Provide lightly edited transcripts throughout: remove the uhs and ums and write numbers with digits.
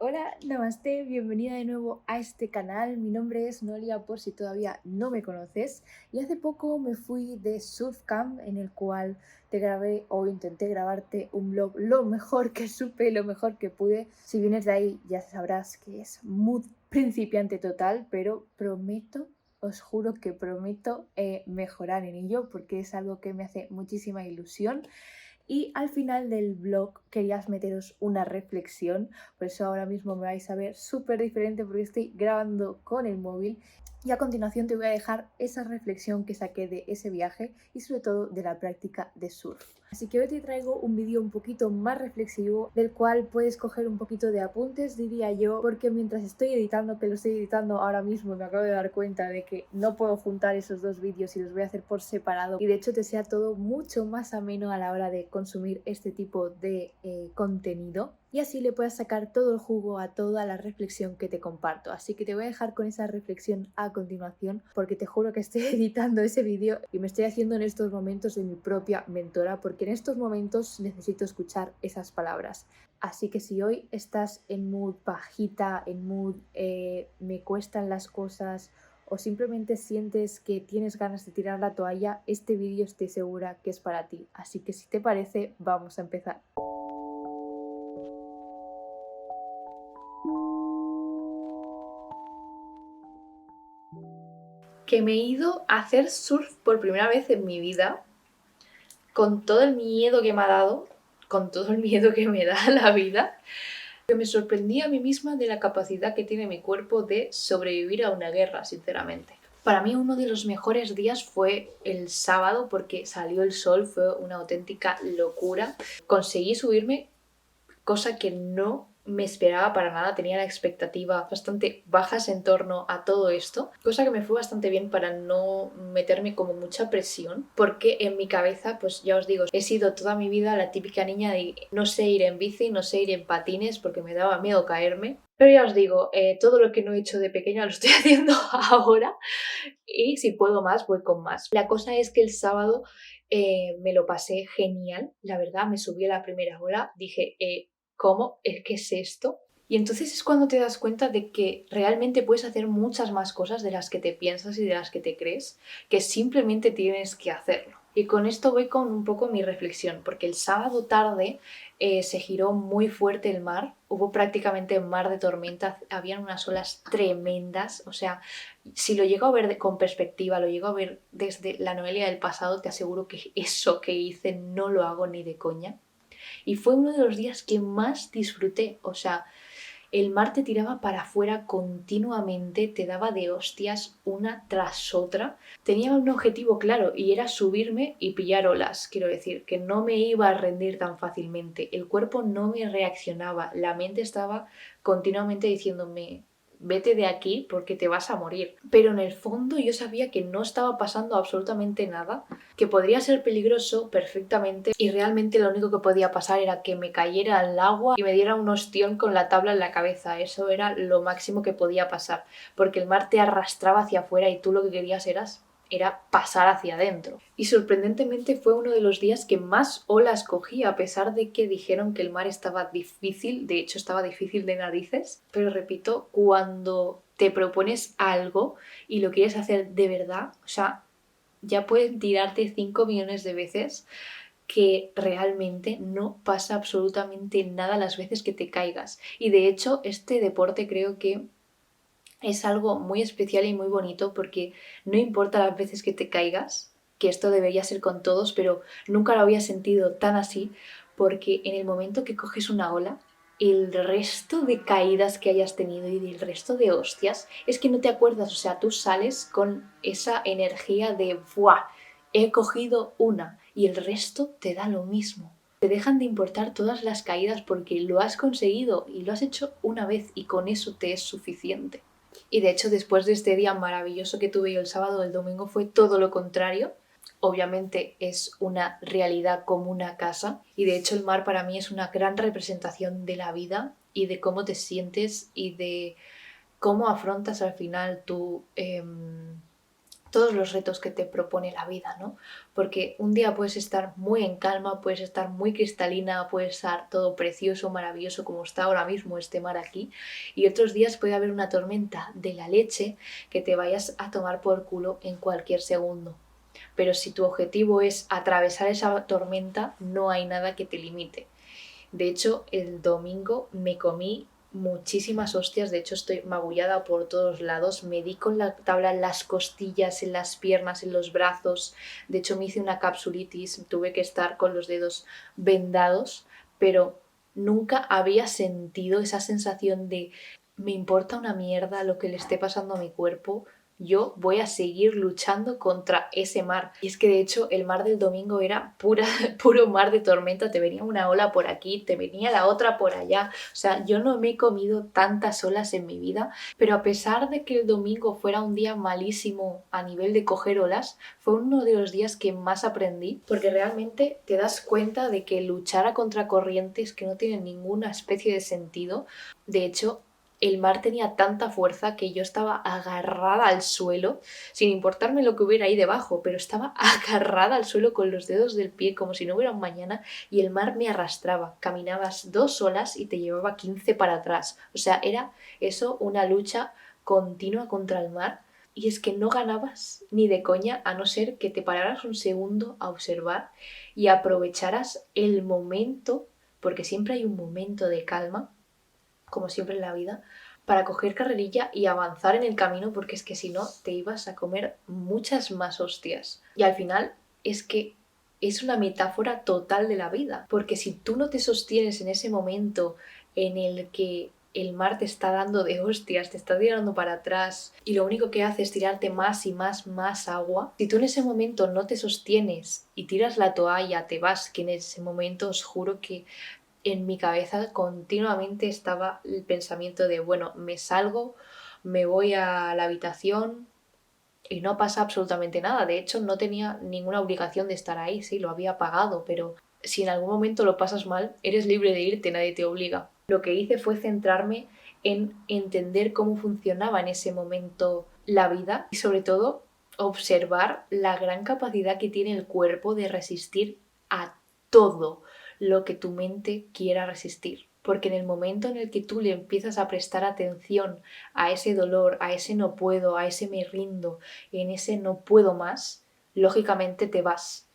Hola, namaste, bienvenida de nuevo a este canal. Mi nombre es Noelia por si todavía no me conoces. Y hace poco me fui de Surfcamp en el cual te grabé o intenté grabarte un vlog lo mejor que supe, lo mejor que pude. Si vienes de ahí ya sabrás que es muy principiante total, pero prometo, os juro que prometo mejorar en ello porque es algo que me hace muchísima ilusión. Y al final del vlog querías meteros una reflexión, por eso ahora mismo me vais a ver súper diferente porque estoy grabando con el móvil. Y a continuación te voy a dejar esa reflexión que saqué de ese viaje y sobre todo de la práctica de surf. Así que hoy te traigo un vídeo un poquito más reflexivo del cual puedes coger un poquito de apuntes, diría yo, porque mientras estoy editando, que lo estoy editando ahora mismo, me acabo de dar cuenta de que no puedo juntar esos dos vídeos y los voy a hacer por separado y de hecho te sea todo mucho más ameno a la hora de consumir este tipo de contenido y así le puedas sacar todo el jugo a toda la reflexión que te comparto. Así que te voy a dejar con esa reflexión a continuación porque te juro que estoy editando ese vídeo y me estoy haciendo en estos momentos de mi propia mentora porque en estos momentos necesito escuchar esas palabras. Así que si hoy estás en mood bajita, en mood me cuestan las cosas o simplemente sientes que tienes ganas de tirar la toalla, este vídeo estoy segura que es para ti. Así que si te parece, vamos a empezar. Que me he ido a hacer surf por primera vez en mi vida, con todo el miedo que me ha dado, con todo el miedo que me da la vida, que me sorprendí a mí misma de la capacidad que tiene mi cuerpo de sobrevivir a una guerra, sinceramente. Para mí uno de los mejores días fue el sábado porque salió el sol, fue una auténtica locura. Conseguí subirme, cosa que no me esperaba para nada, tenía la expectativa bastante bajas en torno a todo esto, cosa que me fue bastante bien para no meterme como mucha presión, porque en mi cabeza, pues ya os digo, he sido toda mi vida la típica niña de no sé ir en bici, no sé ir en patines porque me daba miedo caerme. Pero ya os digo, todo lo que no he hecho de pequeña lo estoy haciendo ahora y si puedo más, voy con más. La cosa es que el sábado me lo pasé genial, la verdad, me subí a la primera ola, dije, ¿cómo? ¿Qué es esto? Y entonces es cuando te das cuenta de que realmente puedes hacer muchas más cosas de las que te piensas y de las que te crees, que simplemente tienes que hacerlo. Y con esto voy con un poco mi reflexión, porque el sábado tarde se giró muy fuerte el mar, hubo prácticamente mar de tormenta, habían unas olas tremendas, o sea, si lo llego a ver con perspectiva, lo llego a ver desde la Noelia del pasado, te aseguro que eso que hice no lo hago ni de coña. Y fue uno de los días que más disfruté, o sea, el mar te tiraba para afuera continuamente, te daba de hostias una tras otra. Tenía un objetivo claro y era subirme y pillar olas. Quiero decir, que no me iba a rendir tan fácilmente. El cuerpo no me reaccionaba. La mente estaba continuamente diciéndome, vete de aquí porque te vas a morir. Pero en el fondo yo sabía que no estaba pasando absolutamente nada, que podría ser peligroso perfectamente y realmente lo único que podía pasar era que me cayera al agua y me diera un ostión con la tabla en la cabeza. Eso era lo máximo que podía pasar, porque el mar te arrastraba hacia afuera y tú lo que querías era pasar hacia adentro. Y sorprendentemente fue uno de los días que más olas cogí, a pesar de que dijeron que el mar estaba difícil, de hecho estaba difícil de narices, pero repito, cuando te propones algo y lo quieres hacer de verdad, o sea, ya pueden tirarte 5 millones de veces que realmente no pasa absolutamente nada las veces que te caigas. Y de hecho, este deporte creo que es algo muy especial y muy bonito porque no importa las veces que te caigas, que esto debería ser con todos, pero nunca lo había sentido tan así porque en el momento que coges una ola, el resto de caídas que hayas tenido y del resto de hostias es que no te acuerdas, o sea, tú sales con esa energía de ¡buah! He cogido una y el resto te da lo mismo. Te dejan de importar todas las caídas porque lo has conseguido y lo has hecho una vez y con eso te es suficiente. Y de hecho, después de este día maravilloso que tuve yo el sábado, el domingo fue todo lo contrario. Obviamente es una realidad como una casa y de hecho el mar para mí es una gran representación de la vida y de cómo te sientes y de cómo afrontas al final todos los retos que te propone la vida, ¿no? Porque un día puedes estar muy en calma, puedes estar muy cristalina, puede estar todo precioso, maravilloso como está ahora mismo este mar aquí, y otros días puede haber una tormenta de la leche que te vayas a tomar por culo en cualquier segundo. Pero si tu objetivo es atravesar esa tormenta, no hay nada que te limite. De hecho, el domingo me comí muchísimas hostias, de hecho estoy magullada por todos lados, me di con la tabla en las costillas, en las piernas, en los brazos, de hecho me hice una capsulitis, tuve que estar con los dedos vendados, pero nunca había sentido esa sensación de me importa una mierda lo que le esté pasando a mi cuerpo, yo voy a seguir luchando contra ese mar. Y es que de hecho el mar del domingo era puro mar de tormenta, te venía una ola por aquí, te venía la otra por allá. O sea, yo no me he comido tantas olas en mi vida, pero a pesar de que el domingo fuera un día malísimo a nivel de coger olas, fue uno de los días que más aprendí, porque realmente te das cuenta de que luchar a contracorrientes que no tienen ninguna especie de sentido. De hecho, el mar tenía tanta fuerza que yo estaba agarrada al suelo, sin importarme lo que hubiera ahí debajo, pero estaba agarrada al suelo con los dedos del pie como si no hubiera un mañana, y el mar me arrastraba. Caminabas 2 olas y te llevaba 15 para atrás. O sea, era eso una lucha continua contra el mar. Y es que no ganabas ni de coña a no ser que te pararas un segundo a observar y aprovecharas el momento, porque siempre hay un momento de calma, como siempre en la vida, para coger carrerilla y avanzar en el camino, porque es que si no te ibas a comer muchas más hostias. Y al final es que es una metáfora total de la vida, porque si tú no te sostienes en ese momento en el que el mar te está dando de hostias, te está tirando para atrás y lo único que hace es tirarte más y más agua, si tú en ese momento no te sostienes y tiras la toalla, te vas, que en ese momento os juro que en mi cabeza continuamente estaba el pensamiento de, bueno, me salgo, me voy a la habitación y no pasa absolutamente nada. De hecho, no tenía ninguna obligación de estar ahí, sí, lo había pagado, pero si en algún momento lo pasas mal, eres libre de irte, nadie te obliga. Lo que hice fue centrarme en entender cómo funcionaba en ese momento la vida y sobre todo observar la gran capacidad que tiene el cuerpo de resistir a todo lo que tu mente quiera resistir. Porque en el momento en el que tú le empiezas a prestar atención a ese dolor, a ese no puedo, a ese me rindo, en ese no puedo más, lógicamente te vas.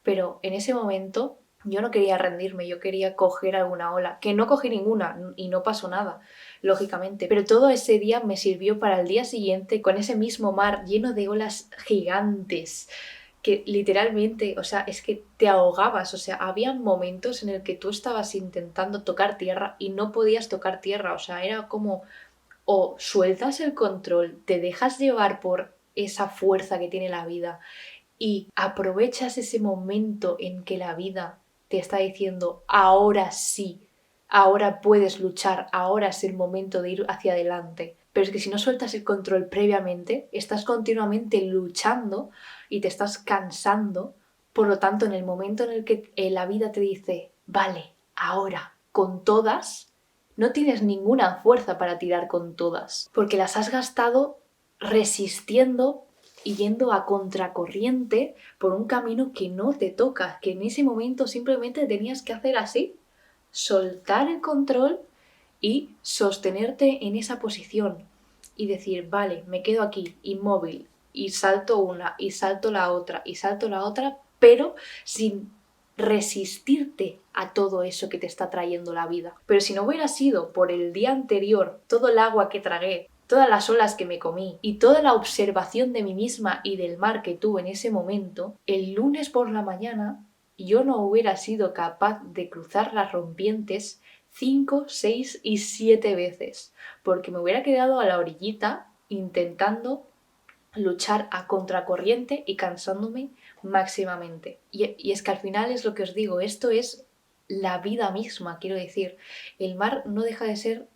Pero en ese momento yo no quería rendirme, yo quería coger alguna ola, que no cogí ninguna y no pasó nada, lógicamente. Pero todo ese día me sirvió para el día siguiente con ese mismo mar lleno de olas gigantes que literalmente, o sea, es que te ahogabas, o sea, había momentos en el que tú estabas intentando tocar tierra y no podías tocar tierra, o sea, era como o sueltas el control, te dejas llevar por esa fuerza que tiene la vida y aprovechas ese momento en que la vida te está diciendo ahora sí, ahora puedes luchar, ahora es el momento de ir hacia adelante. Pero es que si no sueltas el control previamente, estás continuamente luchando y te estás cansando. Por lo tanto, en el momento en el que la vida te dice, vale, ahora, con todas, no tienes ninguna fuerza para tirar con todas, porque las has gastado resistiendo y yendo a contracorriente por un camino que no te toca, que en ese momento simplemente tenías que hacer así, soltar el control y sostenerte en esa posición y decir, vale, me quedo aquí, inmóvil, y salto una, y salto la otra, y salto la otra, pero sin resistirte a todo eso que te está trayendo la vida. Pero si no hubiera sido por el día anterior, todo el agua que tragué, todas las olas que me comí y toda la observación de mí misma y del mar que tuve en ese momento, el lunes por la mañana yo no hubiera sido capaz de cruzar las rompientes 5, 6 y 7 veces, porque me hubiera quedado a la orillita intentando luchar a contracorriente y cansándome máximamente. Y es que al final es lo que os digo, esto es la vida misma, quiero decir, el mar no deja de ser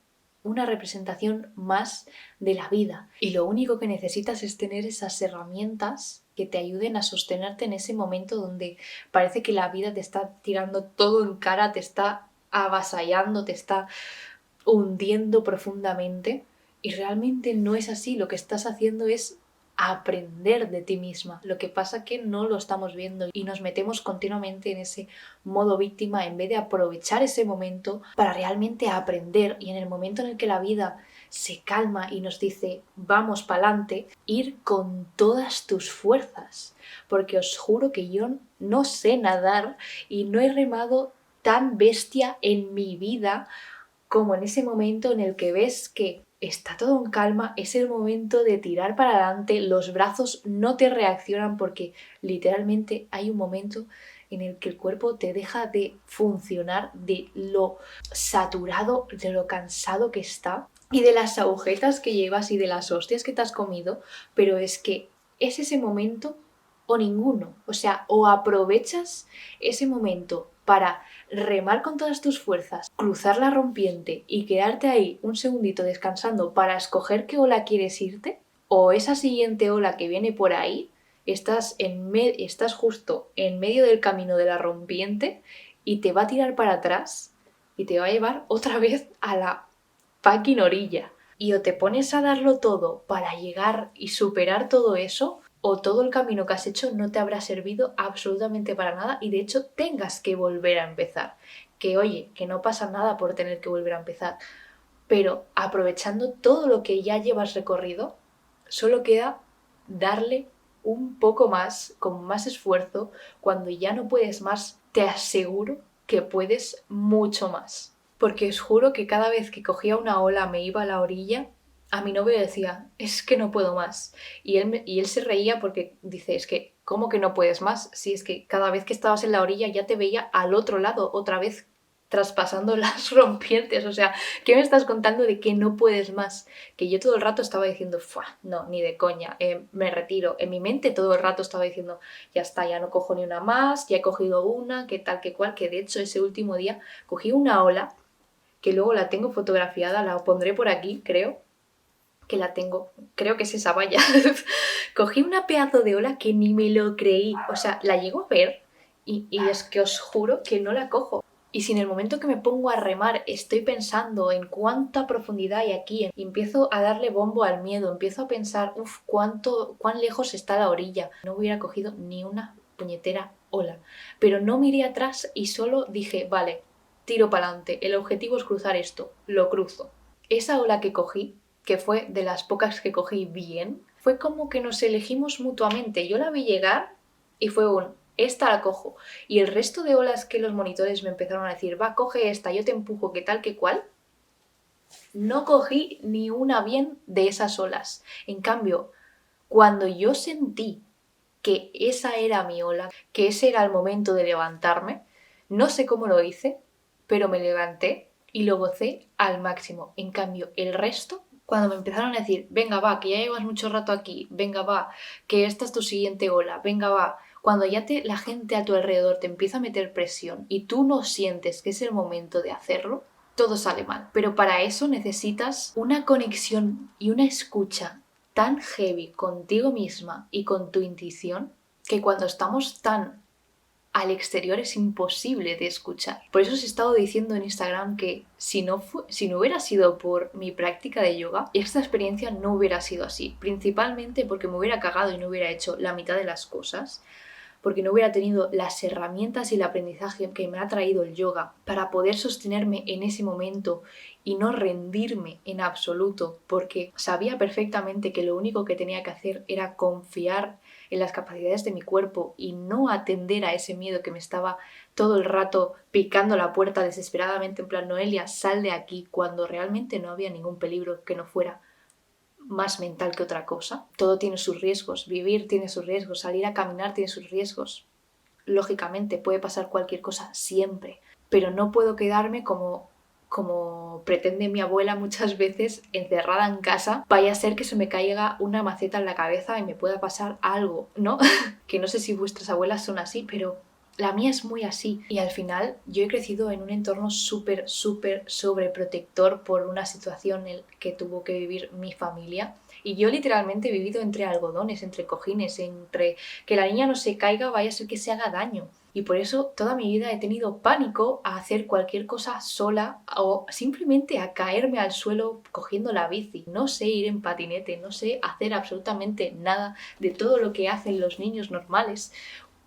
una representación más de la vida y lo único que necesitas es tener esas herramientas que te ayuden a sostenerte en ese momento donde parece que la vida te está tirando todo en cara, te está avasallando, te está hundiendo profundamente y realmente no es así, lo que estás haciendo es aprender de ti misma. Lo que pasa que no lo estamos viendo y nos metemos continuamente en ese modo víctima en vez de aprovechar ese momento para realmente aprender, y en el momento en el que la vida se calma y nos dice vamos pa'lante, ir con todas tus fuerzas, porque os juro que yo no sé nadar y no he remado tan bestia en mi vida como en ese momento en el que ves que está todo en calma, es el momento de tirar para adelante, los brazos no te reaccionan porque literalmente hay un momento en el que el cuerpo te deja de funcionar de lo saturado, de lo cansado que está y de las agujetas que llevas y de las hostias que te has comido, pero es que es ese momento o ninguno, o sea, o aprovechas ese momento para remar con todas tus fuerzas, cruzar la rompiente y quedarte ahí un segundito descansando para escoger qué ola quieres irte, o esa siguiente ola que viene por ahí, estás justo en medio del camino de la rompiente y te va a tirar para atrás y te va a llevar otra vez a la fucking orilla. Y o te pones a darlo todo para llegar y superar todo eso, o todo el camino que has hecho no te habrá servido absolutamente para nada y de hecho tengas que volver a empezar. Que oye, que no pasa nada por tener que volver a empezar, pero aprovechando todo lo que ya llevas recorrido, solo queda darle un poco más, con más esfuerzo. Cuando ya no puedes más, te aseguro que puedes mucho más. Porque os juro que cada vez que cogía una ola me iba a la orilla, a mi novio decía, es que no puedo más. Y él se reía porque dice, es que, ¿cómo que no puedes más? Si es que cada vez que estabas en la orilla ya te veía al otro lado, otra vez traspasando las rompientes. O sea, ¿qué me estás contando de que no puedes más? Que yo todo el rato estaba diciendo, ¡fua! No, ni de coña, me retiro. En mi mente todo el rato estaba diciendo, ya está, ya no cojo ni una más, ya he cogido una, que tal, que cual, que de hecho ese último día cogí una ola, que luego la tengo fotografiada, la pondré por aquí, creo, que la tengo, creo que es esa valla. Cogí una pedazo de ola que ni me lo creí, o sea, la llego a ver y es que os juro que no la cojo. Y si en el momento que me pongo a remar estoy pensando en cuánta profundidad hay aquí, y empiezo a darle bombo al miedo, empiezo a pensar, uff, cuán lejos está la orilla, no hubiera cogido ni una puñetera ola. Pero no miré atrás y solo dije, vale, tiro para adelante, el objetivo es cruzar esto, lo cruzo. Esa ola que cogí, que fue de las pocas que cogí bien, fue como que nos elegimos mutuamente. Yo la vi llegar y fue esta la cojo. Y el resto de olas que los monitores me empezaron a decir, va, coge esta, yo te empujo, que tal, que cual, no cogí ni una bien de esas olas. En cambio, cuando yo sentí que esa era mi ola, que ese era el momento de levantarme, no sé cómo lo hice, pero me levanté y lo gocé al máximo. En cambio, el resto, cuando me empezaron a decir, venga va, que ya llevas mucho rato aquí, venga va, que esta es tu siguiente ola, venga va, cuando ya la gente a tu alrededor te empieza a meter presión y tú no sientes que es el momento de hacerlo, todo sale mal. Pero para eso necesitas una conexión y una escucha tan heavy contigo misma y con tu intuición, que cuando estamos tan al exterior es imposible de escuchar. Por eso os he estado diciendo en Instagram que si no hubiera sido por mi práctica de yoga, esta experiencia no hubiera sido así. Principalmente porque me hubiera cagado y no hubiera hecho la mitad de las cosas, porque no hubiera tenido las herramientas y el aprendizaje que me ha traído el yoga para poder sostenerme en ese momento y no rendirme en absoluto, porque sabía perfectamente que lo único que tenía que hacer era confiar en las capacidades de mi cuerpo y no atender a ese miedo que me estaba todo el rato picando la puerta desesperadamente en plan, Noelia, sal de aquí, cuando realmente no había ningún peligro que no fuera más mental que otra cosa. Todo tiene sus riesgos, vivir tiene sus riesgos, salir a caminar tiene sus riesgos. Lógicamente puede pasar cualquier cosa siempre, pero no puedo quedarme como pretende mi abuela muchas veces, encerrada en casa, vaya a ser que se me caiga una maceta en la cabeza y me pueda pasar algo, ¿no? Que no sé si vuestras abuelas son así, pero La mía es muy así. Y al final yo he crecido en un entorno súper sobreprotector por una situación que tuvo que vivir mi familia. Y yo literalmente he vivido entre algodones, entre cojines, entre que la niña no se caiga, vaya a ser que se haga daño. Y por eso toda mi vida he tenido pánico a hacer cualquier cosa sola o simplemente a caerme al suelo cogiendo la bici. No sé ir en patinete, no sé hacer absolutamente nada de todo lo que hacen los niños normales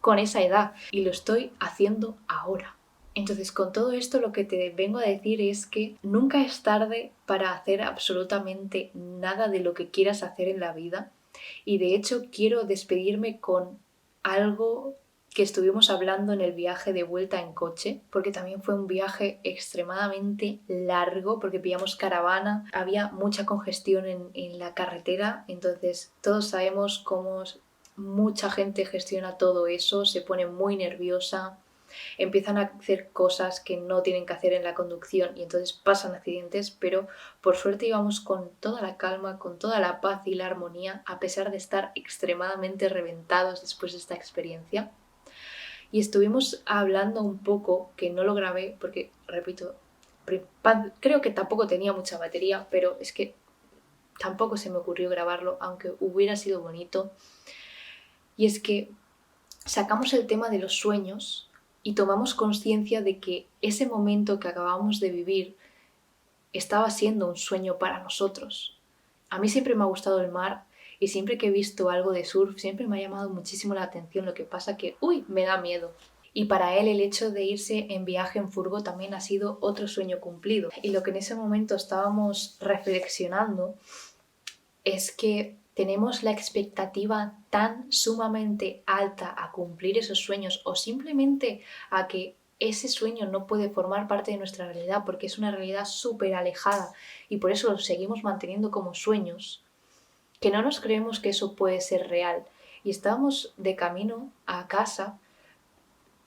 con esa edad, y lo estoy haciendo ahora. Entonces, con todo esto lo que te vengo a decir es que nunca es tarde para hacer absolutamente nada de lo que quieras hacer en la vida, y de hecho quiero despedirme con algo que estuvimos hablando en el viaje de vuelta en coche, porque también fue un viaje extremadamente largo, porque pillamos caravana, había mucha congestión en la carretera, entonces todos sabemos cómo mucha gente gestiona todo eso, se pone muy nerviosa, empiezan a hacer cosas que no tienen que hacer en la conducción y entonces pasan accidentes, pero por suerte íbamos con toda la calma, con toda la paz y la armonía, a pesar de estar extremadamente reventados después de esta experiencia. Y estuvimos hablando un poco, que no lo grabé porque, repito, creo que tampoco tenía mucha batería, pero es que tampoco se me ocurrió grabarlo, aunque hubiera sido bonito. Y es que sacamos el tema de los sueños y tomamos conciencia de que ese momento que acabamos de vivir estaba siendo un sueño para nosotros. A mí siempre me ha gustado el mar y siempre que he visto algo de surf siempre me ha llamado muchísimo la atención, lo que pasa que, me da miedo. Y para él el hecho de irse en viaje en furgo también ha sido otro sueño cumplido. Y lo que en ese momento estábamos reflexionando es que tenemos la expectativa tan sumamente alta a cumplir esos sueños o simplemente a que ese sueño no puede formar parte de nuestra realidad porque es una realidad súper alejada y por eso lo seguimos manteniendo como sueños, que no nos creemos que eso puede ser real. Y estábamos de camino a casa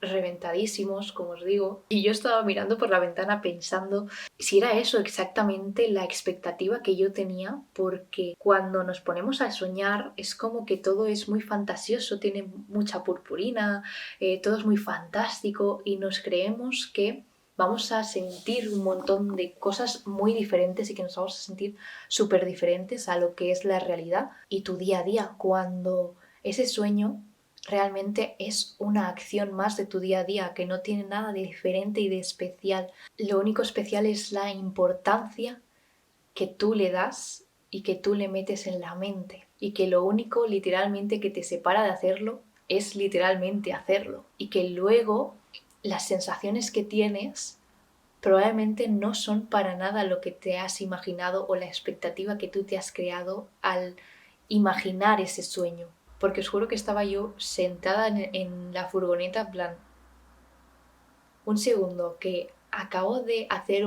reventadísimos, como os digo, y yo estaba mirando por la ventana pensando si era eso exactamente la expectativa que yo tenía, porque cuando nos ponemos a soñar es como que todo es muy fantasioso, tiene mucha purpurina, todo es muy fantástico y nos creemos que vamos a sentir un montón de cosas muy diferentes y que nos vamos a sentir súper diferentes a lo que es la realidad y tu día a día, cuando ese sueño realmente es una acción más de tu día a día que no tiene nada de diferente y de especial. Lo único especial es la importancia que tú le das y que tú le metes en la mente. Y que lo único literalmente que te separa de hacerlo es literalmente hacerlo. Y que luego las sensaciones que tienes probablemente no son para nada lo que te has imaginado o la expectativa que tú te has creado al imaginar ese sueño. Porque os juro que estaba yo sentada en la furgoneta, en plan, un segundo, que acabo de hacer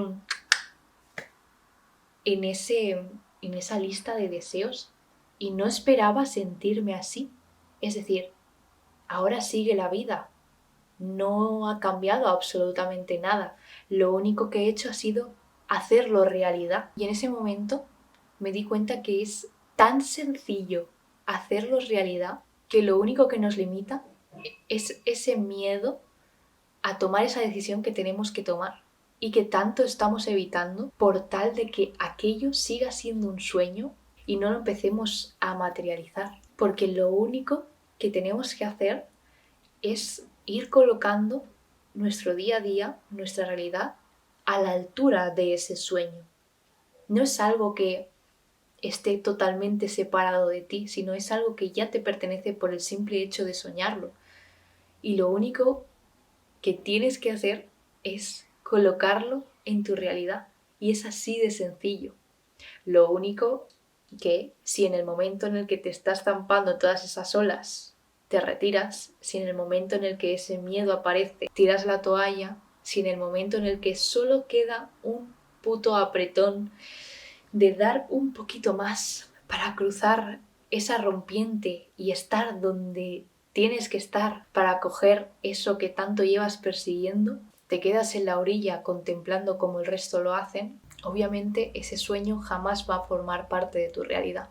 en esa lista de deseos y no esperaba sentirme así. Es decir, ahora sigue la vida, no ha cambiado absolutamente nada. Lo único que he hecho ha sido hacerlo realidad. Y en ese momento me di cuenta que es tan sencillo hacerlo realidad que lo único que nos limita es ese miedo a tomar esa decisión que tenemos que tomar y que tanto estamos evitando por tal de que aquello siga siendo un sueño y no lo empecemos a materializar. Porque lo único que tenemos que hacer es ir colocando nuestro día a día, nuestra realidad, a la altura de ese sueño. No es algo que esté totalmente separado de ti, sino es algo que ya te pertenece por el simple hecho de soñarlo. Y lo único que tienes que hacer es colocarlo en tu realidad. Y es así de sencillo. Lo único que, si en el momento en el que te estás zampando todas esas olas te retiras, si en el momento en el que ese miedo aparece tiras la toalla, si en el momento en el que solo queda un puto apretón de dar un poquito más para cruzar esa rompiente y estar donde tienes que estar para coger eso que tanto llevas persiguiendo, te quedas en la orilla contemplando como el resto lo hacen, obviamente ese sueño jamás va a formar parte de tu realidad.